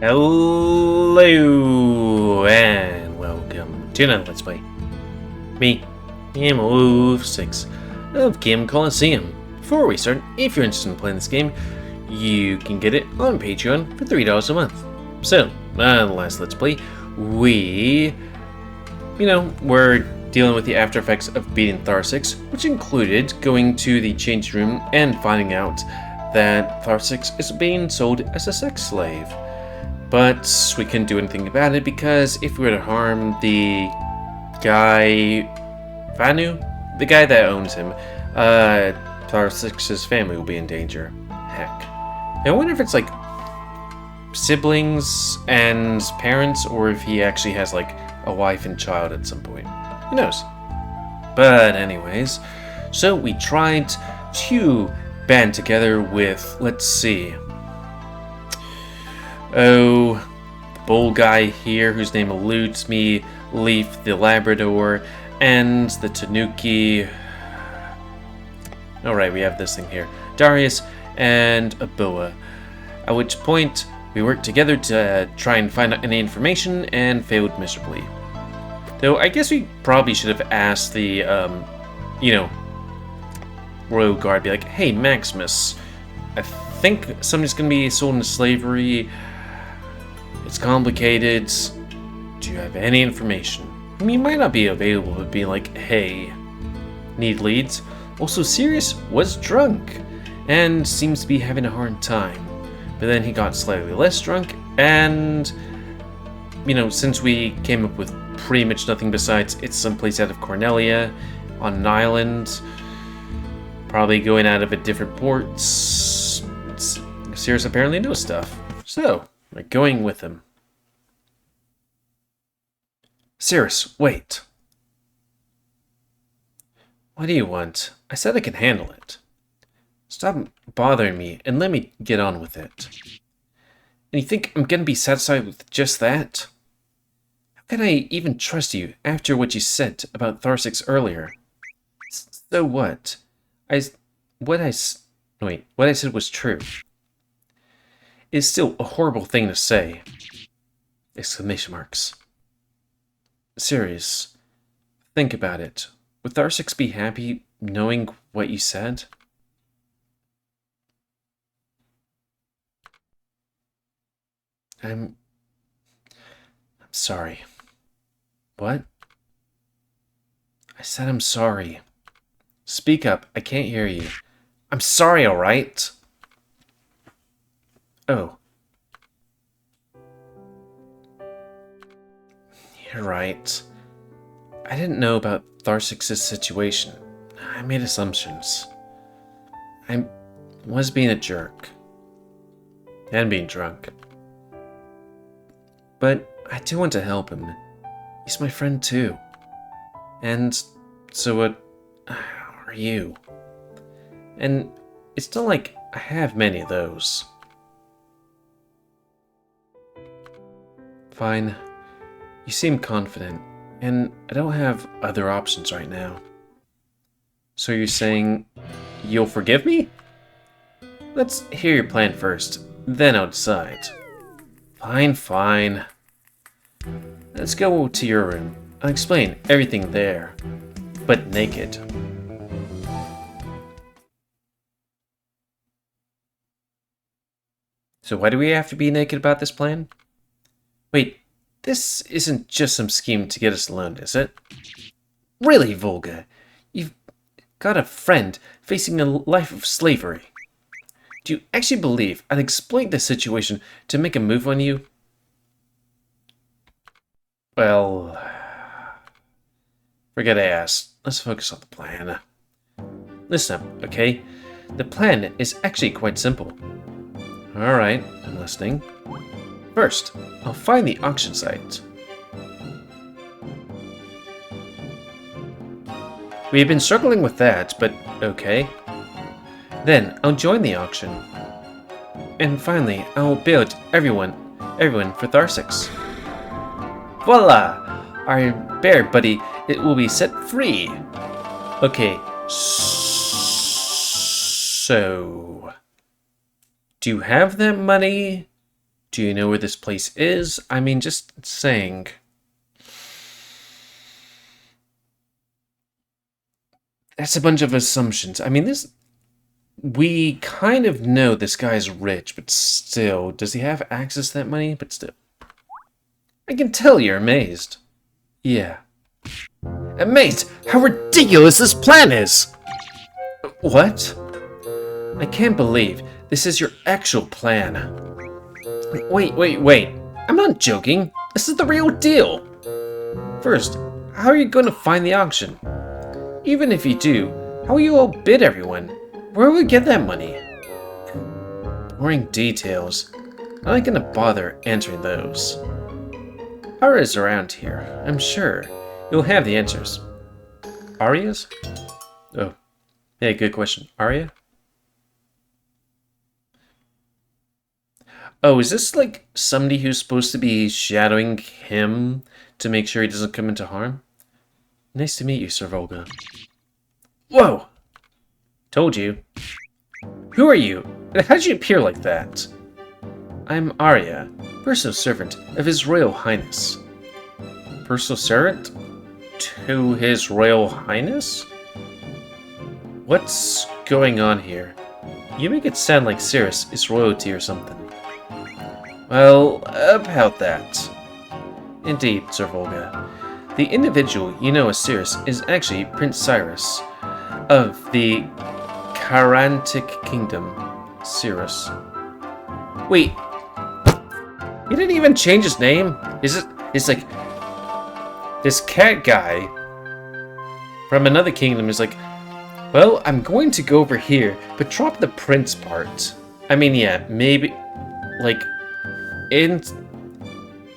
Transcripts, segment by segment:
Hello and welcome to another Let's Play. Me, GamerWolfSix of Kemo Coliseum. Before we start, if you're interested in playing this game, you can get it on Patreon for $3 a month. So, the last Let's Play, we're dealing with the after effects of beating Sirus, which included going to the change room and finding out that Sirus is being sold as a sex slave. But we couldn't do anything about it because if we were to harm the guy, Vanu, the guy that owns him, Sirus' family will be in danger. Heck. I wonder if it's like siblings and parents, or if he actually has like a wife and child at some point. Who knows? But anyways, so we tried to band together with, let's see. Oh, the bull guy here, whose name eludes me, Leaf the Labrador, and the Tanuki. Alright, we have this thing here. Darius and Aboa. At which point, we worked together to try and find out any information and failed miserably. Though, I guess we probably should have asked the, royal guard, be like, hey, Maximus, I think somebody's gonna be sold into slavery. It's complicated. Do you have any information? I mean, you might not be available, but be like, hey, need leads? Also, Sirus was drunk and seems to be having a hard time. But then he got slightly less drunk, and, since we came up with pretty much nothing besides it's someplace out of Kornelia on an island, probably going out of a different port, Sirus apparently knows stuff. So, we're going with him. Sirus, wait. What do you want? I said I can handle it. Stop bothering me and let me get on with it. And you think I'm gonna be satisfied with just that? How can I even trust you after what you said about Sirus earlier? So what? What I said was true. It's still a horrible thing to say. Exclamation marks. Sirus, think about it. Would Sirus be happy knowing what you said? I'm sorry. What? I said I'm sorry. Speak up. I can't hear you. I'm sorry, alright? Oh. You're right. I didn't know about Sirus' situation. I made assumptions. I was being a jerk. And being drunk. But I do want to help him. He's my friend too. And so what are you? And it's not like I have many of those. Fine. You seem confident, and I don't have other options right now. So you're saying you'll forgive me? Let's hear your plan first, then I'll decide. Fine. Let's go to your room. I'll explain everything there, but naked. So why do we have to be naked about this plan? Wait, this isn't just some scheme to get us alone, is it? Really, Volga? You've got a friend facing a life of slavery. Do you actually believe I'd exploit this situation to make a move on you? Well, forget I asked. Let's focus on the plan. Listen up, okay? The plan is actually quite simple. Alright, I'm listening. First, I'll find the auction site. We've been struggling with that, but okay. Then, I'll join the auction. And finally, I'll build everyone for Sirus. Voila! Our bear buddy, it will be set free. Okay, so... do you have that money? Do you know where this place is? I mean, just saying. That's a bunch of assumptions. I mean, this... We kind of know this guy's rich, but still, does he have access to that money? But still. I can tell you're amazed. Yeah. Amazed? How ridiculous this plan is! What? I can't believe this is your actual plan. Wait. I'm not joking. This is the real deal. First, how are you going to find the auction? Even if you do, how will you outbid everyone? Where will we get that money? Boring details. I'm not going to bother answering those. Aria's around here. I'm sure you'll have the answers. Aria's? Oh. Yeah, good question. Aria? Oh, is this like somebody who's supposed to be shadowing him to make sure he doesn't come into harm? Nice to meet you, Sir Volga. Whoa! Told you. Who are you? How did you appear like that? I'm Arya, personal servant of His Royal Highness. Personal servant? To His Royal Highness? What's going on here? You make it sound like Cyrus is royalty or something. Well, about that. Indeed, Sir Volga. The individual you know as Cyrus is actually Prince Cyrus of the Karantic Kingdom. Cyrus. Wait. He didn't even change his name? It's like... This cat guy from another kingdom is like, well, I'm going to go over here, but drop the prince part. I mean, yeah, maybe... Like...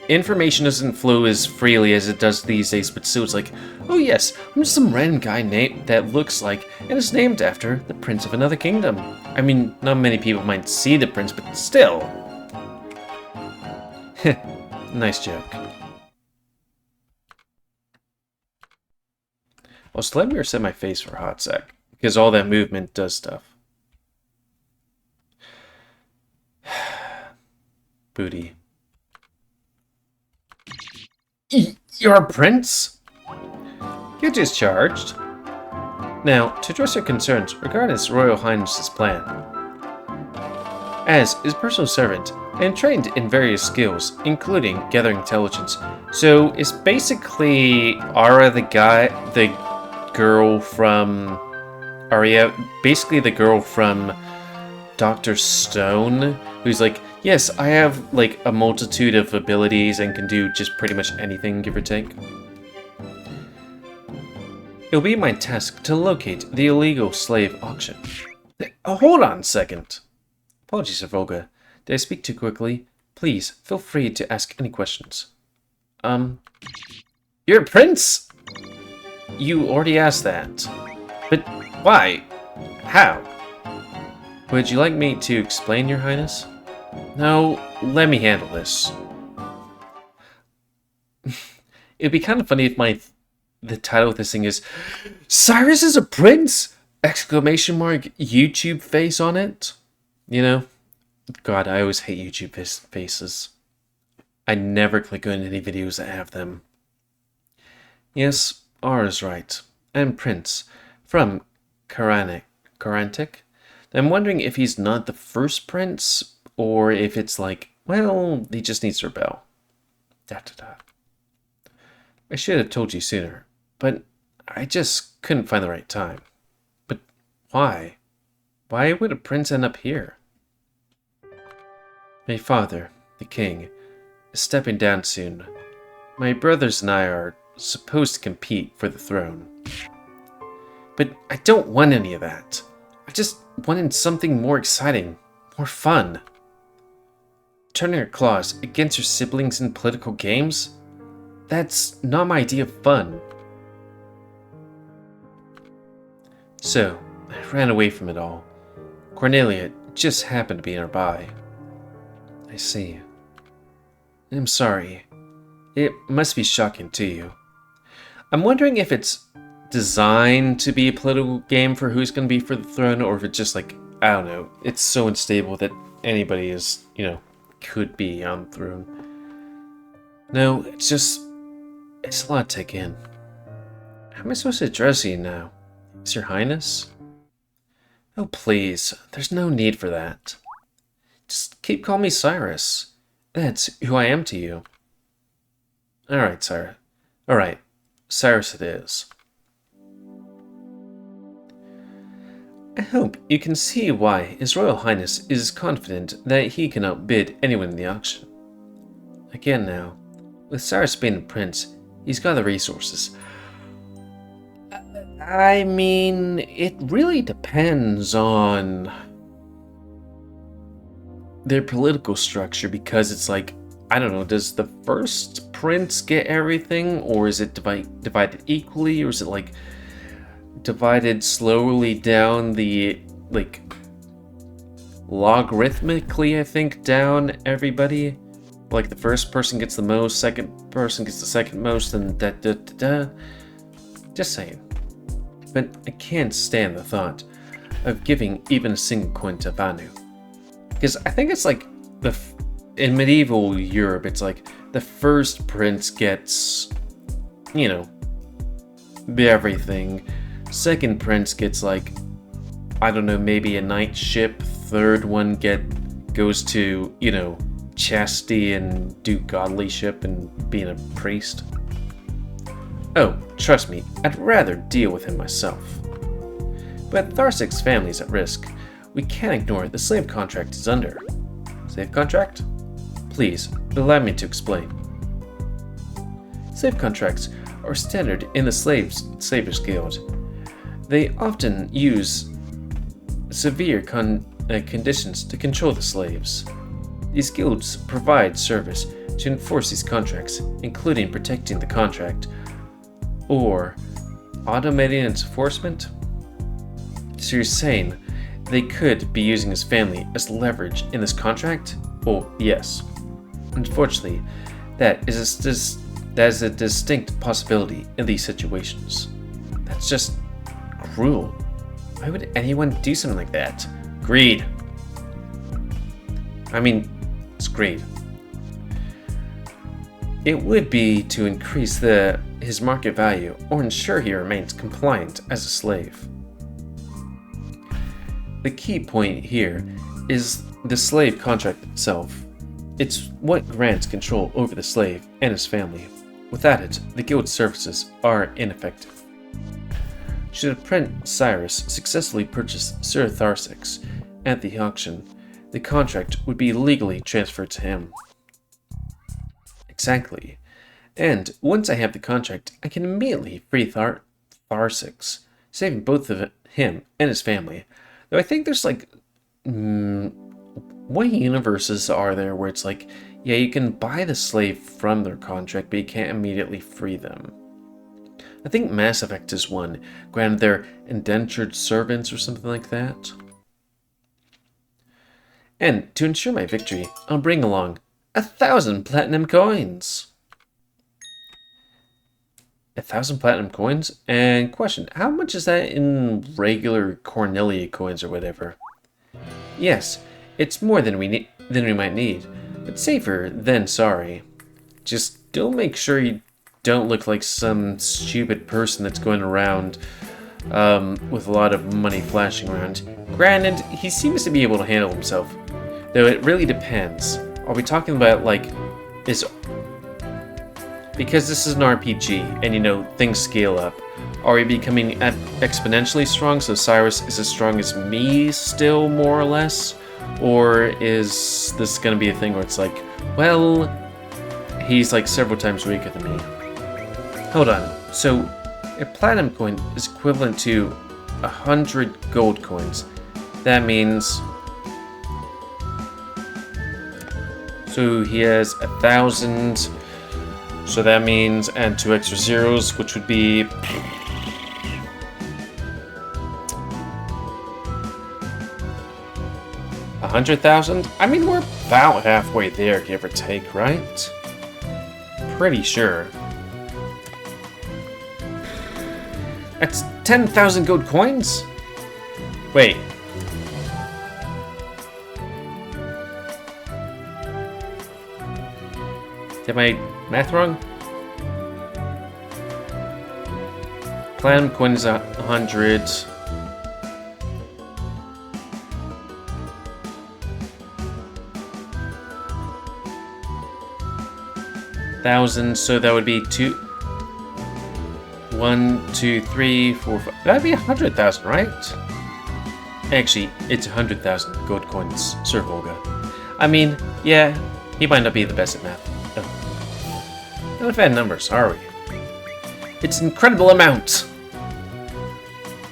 Information doesn't flow as freely as it does these days, but still it's like, oh yes, I'm just some random guy named that looks like and is named after the prince of another kingdom. I mean, not many people might see the prince, but still. Nice joke. Also, let me reset my face for a hot sec, because all that movement does stuff. Booty. You're a prince? You're discharged. Now, to address your concerns regarding His Royal Highness's plan. As his personal servant, I am trained in various skills, including gathering intelligence. So, is basically Ara the girl from... Aria, basically the girl from Dr. Stone, who's like, yes, I have like a multitude of abilities and can do just pretty much anything, give or take. It'll be my task to locate the illegal slave auction. Oh, hold on a second. Apologies, Sir Volga. Did I speak too quickly? Please, feel free to ask any questions. You're a prince? You already asked that. But why? How? Would you like me to explain, Your Highness? No, let me handle this. It'd be kind of funny if the title of this thing is Cyrus is a prince! Exclamation mark YouTube face on it. You know? God, I always hate YouTube faces. I never click on any videos that have them. Yes, R is right. I'm Prince from Karantic. I'm wondering if he's not the first prince, or if it's like, well, he just needs to rebel. I should have told you sooner, but I just couldn't find the right time. But why? Why would a prince end up here? My father, the king, is stepping down soon. My brothers and I are supposed to compete for the throne. But I don't want any of that. I just wanted something more exciting, more fun. Turning your claws against your siblings in political games? That's not my idea of fun. So, I ran away from it all. Kornelia just happened to be nearby. I see. I'm sorry. It must be shocking to you. I'm wondering if it's designed to be a political game for who's going to be for the throne, or if it's just like, I don't know, it's so unstable that anybody is, you know, could be on the throne. No, it's a lot to take in. How am I supposed to address you now? Is Your Highness? Oh, please. There's no need for that. Just keep calling me Cyrus. That's who I am to you. Alright, Cyrus. Alright, Cyrus it is. I hope you can see why His Royal Highness is confident that he can outbid anyone in the auction. Again now, with Cyrus being a prince, he's got the resources. I mean, it really depends on their political structure, because it's like, I don't know, does the first prince get everything, or is it divided equally, or is it like divided slowly down the, like, logarithmically, I think, down everybody? Like the first person gets the most, second person gets the second most, and da-da-da-da. Just saying. But I can't stand the thought of giving even a single coin to Vanu. Because I think it's like, in medieval Europe, it's like the first prince gets, you know, everything. Second prince gets like, I don't know, maybe a knightship. Third one goes to, you know, chastity and do godlyship and being a priest. Oh, trust me, I'd rather deal with him myself. But Tharsik's family is at risk. We can't ignore the slave contract he's under. Slave contract? Please, allow me to explain. Slave contracts are standard in the Slavers Guild. They often use severe conditions to control the slaves. These guilds provide service to enforce these contracts, including protecting the contract, or automating its enforcement. So you're saying they could be using his family as leverage in this contract? Well, yes. Unfortunately, that is a distinct possibility in these situations. That's just cruel. Why would anyone do something like that? Greed. I mean, it's greed. It would be to increase his market value or ensure he remains compliant as a slave. The key point here is the slave contract itself. It's what grants control over the slave and his family. Without it, the guild's services are ineffective. Should Prince Cyrus successfully purchase Sir Tharsik's at the auction, the contract would be legally transferred to him. Exactly. And once I have the contract, I can immediately free Tharsik's, saving both of him and his family. Though I think there's like, what universes are there where it's like, yeah, you can buy the slave from their contract, but you can't immediately free them. I think Mass Effect is one. Granted, they're indentured servants or something like that. And to ensure my victory, I'll bring along 1,000 platinum coins. 1,000 platinum coins? And question, how much is that in regular Kornelia coins or whatever? Yes, it's more than we might need, but safer than sorry. Just don't make sure you don't look like some stupid person that's going around with a lot of money flashing around. Granted, he seems to be able to handle himself, though it really depends. Are we talking about like because this is an RPG and you know things scale up, are we becoming exponentially strong so Cyrus is as strong as me still, more or less? Or is this gonna be a thing where it's like, well, he's like several times weaker than me? Hold on, so a platinum coin is equivalent to 100 gold coins. That means, so he has 1,000, so that means add 2 extra zeros, which would be 100,000? I mean, we're about halfway there, give or take, right? Pretty sure. That's 10,000 gold coins? Wait. Did my math wrong? Platinum coin is 100. Thousand, so that would be 2. 1, 2, 3, 4, 5. That'd be 100,000, right? Actually, it's 100,000 gold coins, Sir Volga. I mean, yeah, he might not be the best at math. Oh. Not a fan of numbers, are we? It's an incredible amount!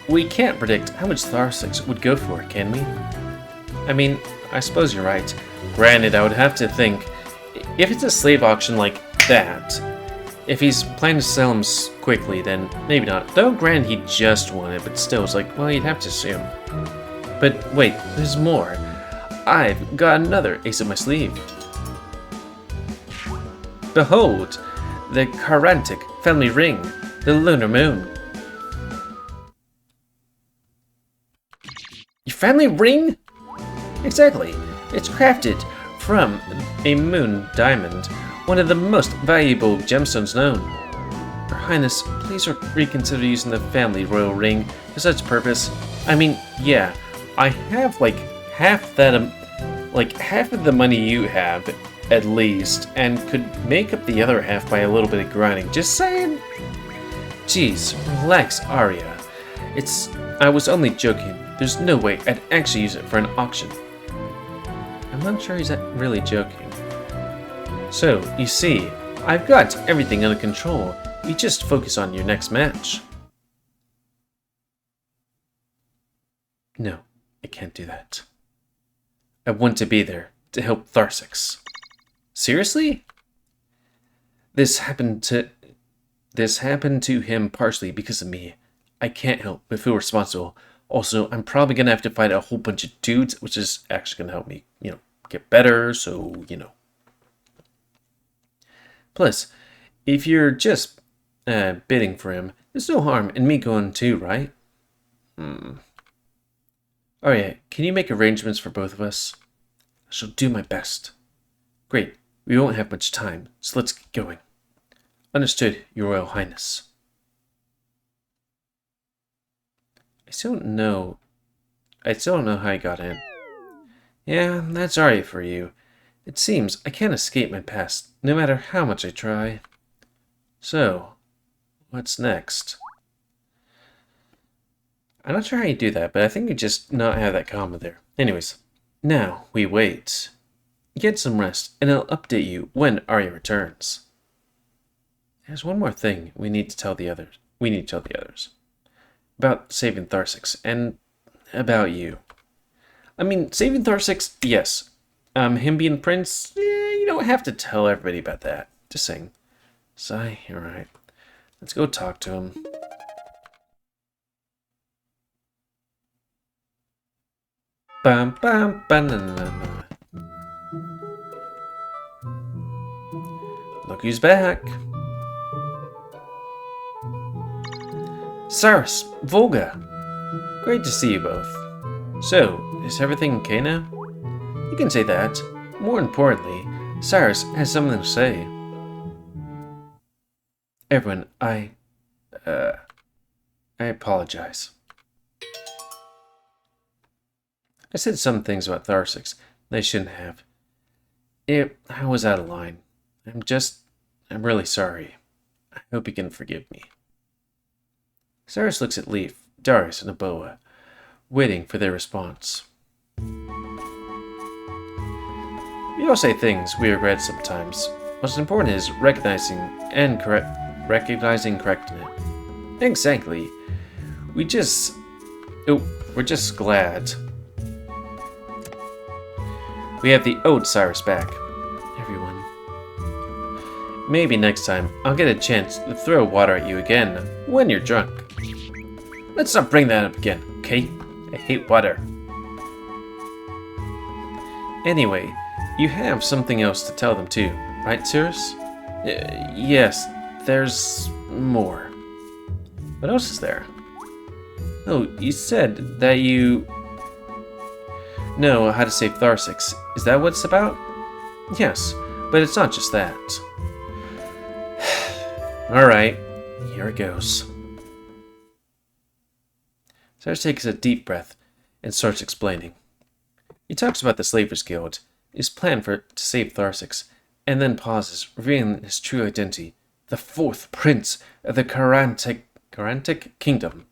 We can't predict how much Tharsix would go for, can we? I mean, I suppose you're right. Granted, I would have to think, if it's a slave auction like that, if he's planning to sell them quickly, then maybe not. Though, granted, he just won it, but still, it's like, well, you'd have to assume. But wait, there's more. I've got another ace up my sleeve. Behold, the Karantic family ring, the lunar moon. Your family ring? Exactly. It's crafted from a moon diamond, one of the most valuable gemstones known. Your Highness, please reconsider using the family royal ring for such purpose. I mean, yeah, I have like half of the money you have, at least, and could make up the other half by a little bit of grinding. Just saying. Jeez, relax, Arya. I was only joking. There's no way I'd actually use it for an auction. I'm not sure he's really joking. So, you see, I've got everything under control. You just focus on your next match. No, I can't do that. I want to be there to help Tharsix. Seriously? This happened to him partially because of me. I can't help but feel responsible. Also, I'm probably gonna have to fight a whole bunch of dudes, which is actually gonna help me, get better, so, Plus, if you're just bidding for him, there's no harm in me going too, right? Alright, can you make arrangements for both of us? I shall do my best. Great, we won't have much time, so let's get going. Understood, Your Royal Highness. I still don't know how I got in. Yeah, that's alright for you. It seems I can't escape my past, no matter how much I try. So, what's next? I'm not sure how you do that, but I think you just not have that comma there. Anyways, now we wait. Get some rest, and I'll update you when Arya returns. There's one more thing we need to tell the others. About saving Tharsix, and about you. I mean, saving Tharsix, yes. Him being prince, you don't have to tell everybody about that. Just saying. Sigh, you're right. Let's go talk to him. Bam, bam, banana. Look who's back. Cyrus, Volga. Great to see you both. So, is everything okay now? You can say that. More importantly, Cyrus has something to say. Everyone, I apologize. I said some things about Tharsix that I shouldn't have. I was out of line. I'm really sorry. I hope you can forgive me. Cyrus looks at Leaf, Darius, and Aboa, waiting for their response. We all say things we regret sometimes. What's important is recognizing correcting it. Exactly. We're just glad we have the old Cyrus back, everyone. Maybe next time I'll get a chance to throw water at you again when you're drunk. Let's not bring that up again, okay? I hate water. Anyway, you have something else to tell them too, right, Sirus? Yes, there's more. What else is there? Oh, you said that you know how to save Tharsix. Is that what it's about? Yes, but it's not just that. Alright, here it goes. Cyrus takes a deep breath and starts explaining. He talks about the Slavers Guild, his plan to save Tharsix, and then pauses, revealing his true identity, the fourth prince of the Karantic Kingdom.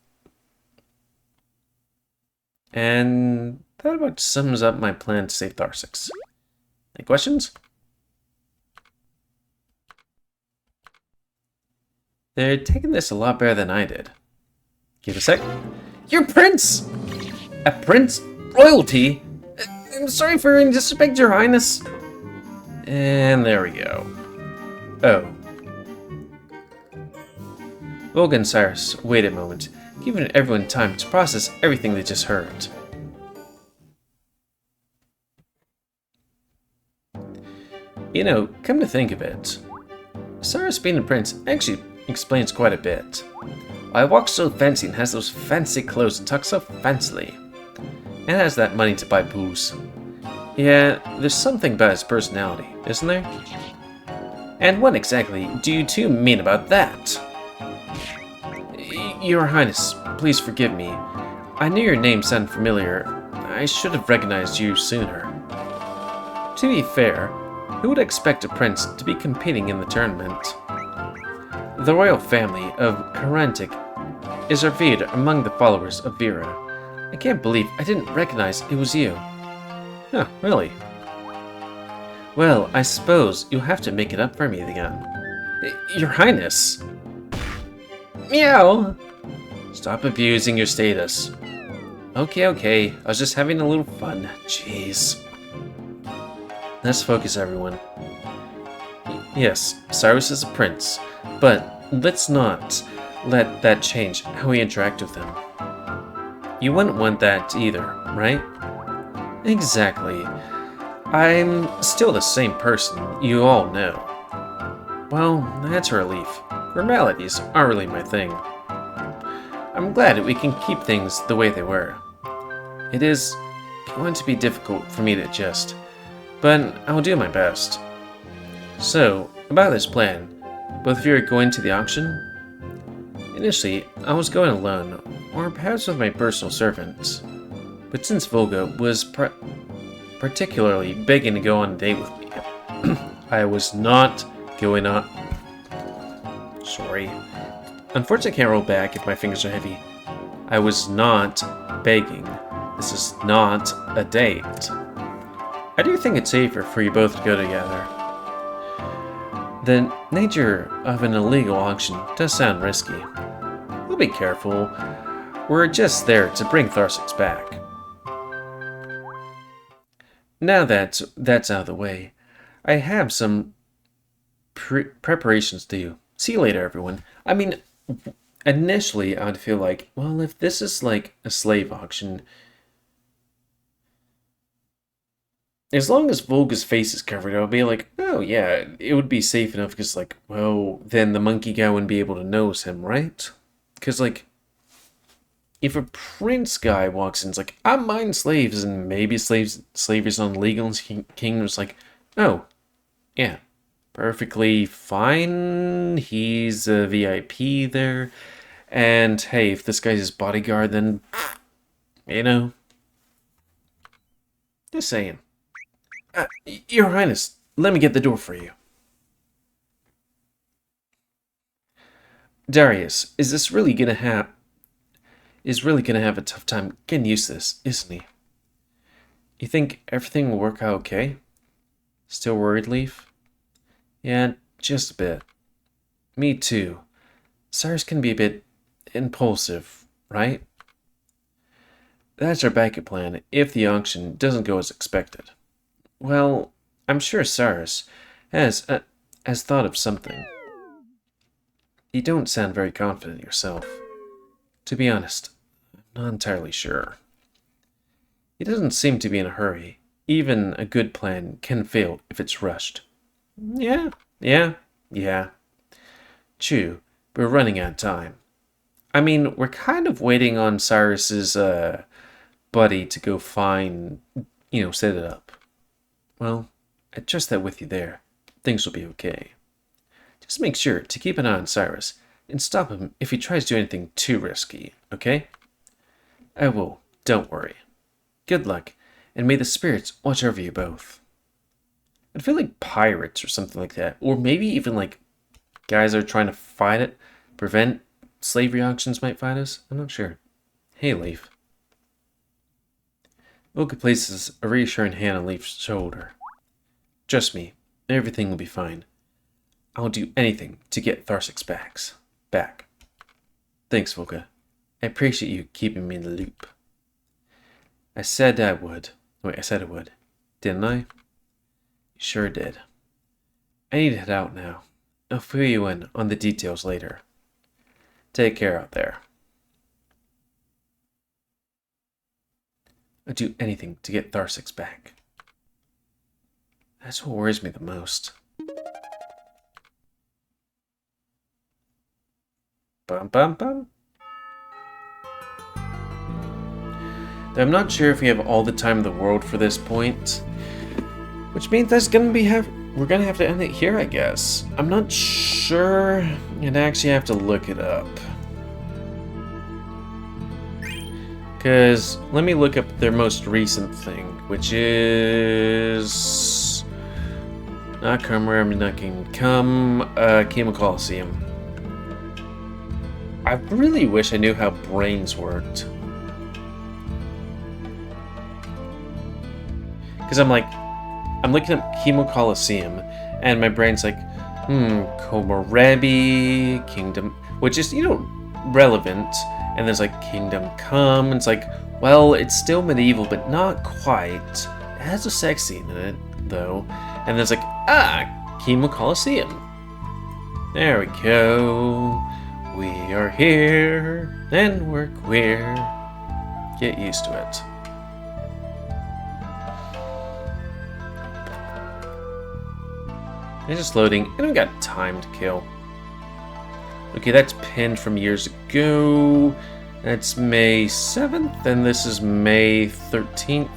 And that about sums up my plan to save Tharsix. Any questions? They're taking this a lot better than I did. Give a sec. You're Prince! A prince? Royalty? I'm sorry for any disrespect, Your Highness. And there we go. Oh. Volga and Cyrus wait a moment, giving everyone time to process everything they just heard. You know, come to think of it, Cyrus being a prince actually explains quite a bit. Why he walks so fancy and has those fancy clothes and talks so fancily. And has that money to buy booze. Yeah, there's something about his personality, isn't there? And what exactly do you two mean about that? Your Highness, please forgive me. I knew your name sounded familiar. I should have recognized you sooner. To be fair, who would expect a prince to be competing in the tournament? The royal family of Karantic is revered among the followers of Vera. I can't believe I didn't recognize it was you. Huh, really? Well, I suppose you'll have to make it up for me again. Your Highness! Meow! Stop abusing your status. Okay, I was just having a little fun. Jeez. Let's focus, everyone. Yes, Cyrus is a prince, but let's not let that change how we interact with him. You wouldn't want that either, right? Exactly. I'm still the same person, you all know. Well, that's a relief. Formalities aren't really my thing. I'm glad that we can keep things the way they were. It is going to be difficult for me to adjust, but I'll do my best. So, about this plan, both of you are going to the auction? Initially, I was going alone, or perhaps with my personal servants. But since Volga was particularly begging to go on a date with me, I was not going on... Sorry. Unfortunately, I can't roll back if my fingers are heavy. I was not begging. This is not a date. I do think it's safer for you both to go together. The nature of an illegal auction does sound risky. We'll be careful. We're just there to bring Tharsix back. Now that that's out of the way, I have some preparations to do. See you later, everyone. I mean, initially I'd feel like, well, if this is like a slave auction, as long as Volga's face is covered, I'll be like, oh yeah, it would be safe enough because, like, well, then the monkey guy wouldn't be able to notice him, right? Because, like, if a prince guy walks in, it's like, I'm buying slaves, and maybe slavery's illegal, and Kingdom's like, oh, yeah, perfectly fine, he's a VIP there, and hey, if this guy's his bodyguard, then, you know, just saying. Your Highness, let me get the door for you. Darius, is really gonna have a tough time getting used to this, isn't he? You think everything will work out okay? Still worried, Leaf? Yeah, just a bit. Me too. Cyrus can be a bit impulsive, right? That's our backup plan if the auction doesn't go as expected. Well, I'm sure Cyrus has thought of something. You don't sound very confident yourself. To be honest, I'm not entirely sure. He doesn't seem to be in a hurry. Even a good plan can fail if it's rushed. Yeah. True, we're running out of time. I mean, we're kind of waiting on Cyrus's buddy to go find, set it up. Well, I trust that with you there, things will be okay. Just make sure to keep an eye on Cyrus and stop him if he tries to do anything too risky, okay? I will, don't worry. Good luck, and may the spirits watch over you both. I'd feel like pirates or something like that, or maybe even like guys that are trying to fight it, prevent slavery auctions might fight us. I'm not sure. Hey, Leaf. Volga places a reassuring hand on Leaf's shoulder. Trust me, everything will be fine. I'll do anything to get Tharsic's back. Thanks, Volga. I appreciate you keeping me in the loop. I said I would. Wait, I said I would. Didn't I? You sure did. I need to head out now. I'll fill you in on the details later. Take care out there. I'd do anything to get Tharsic's back. That's what worries me the most. Bum bum bum. I'm not sure if we have all the time in the world for this point, which means we're gonna have to end it here, I guess. I'm not sure. I'd actually have to look it up. Because let me look up their most recent thing, which is not Kemo Coliseum. I really wish I knew how brains worked. Because I'm looking at Kemo Coliseum, and my brain's like, Komorebi, Kingdom, which is, relevant. And there's like Kingdom Come, and it's like, well, it's still medieval, but not quite. It has a sex scene in it, though. And there's like, Kemo Coliseum. There we go. We are here, and we're queer. Get used to it. It's just loading, and we got time to kill. Okay, that's pinned from years ago. That's May 7th, and this is May 13th.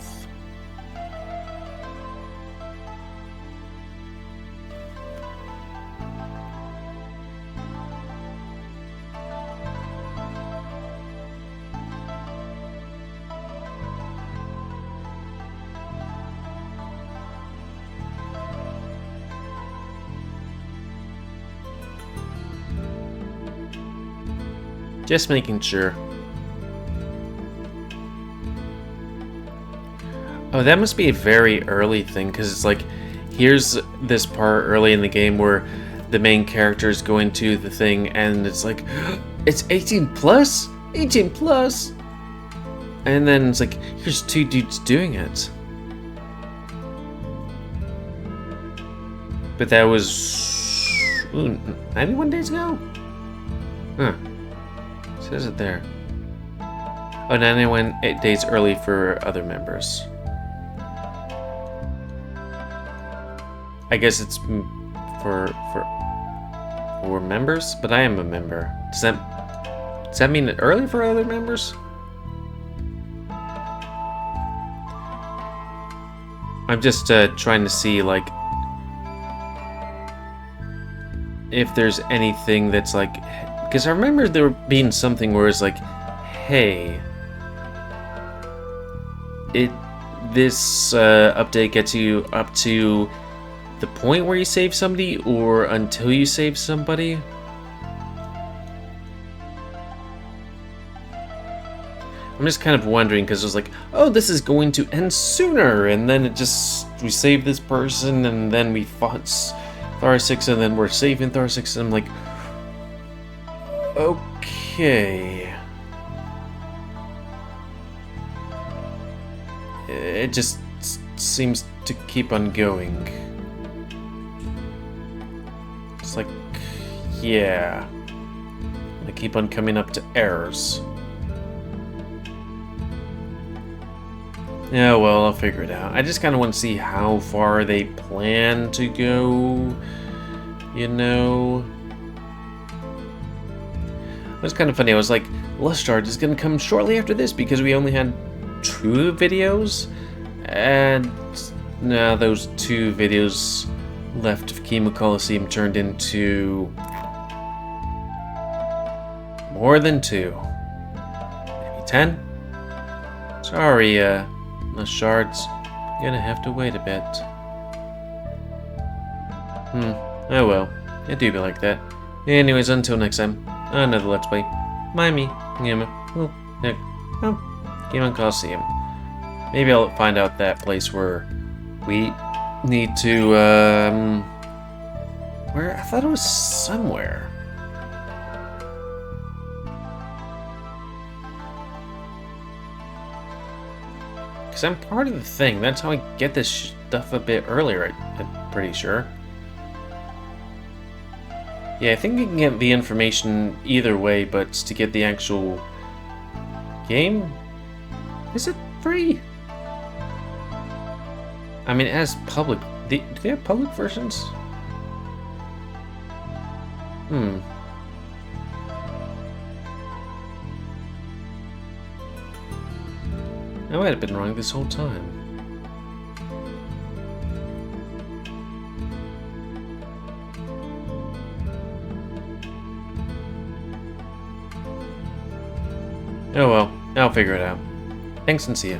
Just making sure. Oh, that must be a very early thing, because it's like, here's this part early in the game where the main character is going to the thing, and it's like, it's 18 plus? 18 plus? And then it's like, here's two dudes doing it. But that was 91 days ago? Huh. Says it there. Oh, 91 days early for other members. I guess it's for members, but I am a member. Does that mean it early for other members? I'm just trying to see like if there's anything that's like. Because I remember there being something where it's like, hey, this update gets you up to the point where you save somebody or until you save somebody. I'm just kind of wondering because it was like, oh, this is going to end sooner, and then we save this person, and then we fought Tharsic's, and then we're saving Tharsic's, and I'm like, okay. It just seems to keep on going. It's like, yeah. I keep on coming up to errors. Yeah, well, I'll figure it out. I just kind of want to see how far they plan to go, you know. It was kind of funny. I was like, Lustard is going to come shortly after this because we only had 2 videos. And now those 2 videos left of Kemo Coliseum turned into more than 2. Maybe 10? Sorry, the shards. Gonna have to wait a bit. Oh well. It do be like that. Anyways, until next time, another Let's Play. Mind me, Kemo Coliseum. Maybe I'll find out that place where we need to, where? I thought it was somewhere. Because I'm part of the thing. That's how I get this stuff a bit earlier, I'm pretty sure. Yeah, I think you can get the information either way, but to get the actual game, is it free? I mean, as public, do they have public versions? I might have been wrong this whole time. Oh well, I'll figure it out. Thanks and see ya.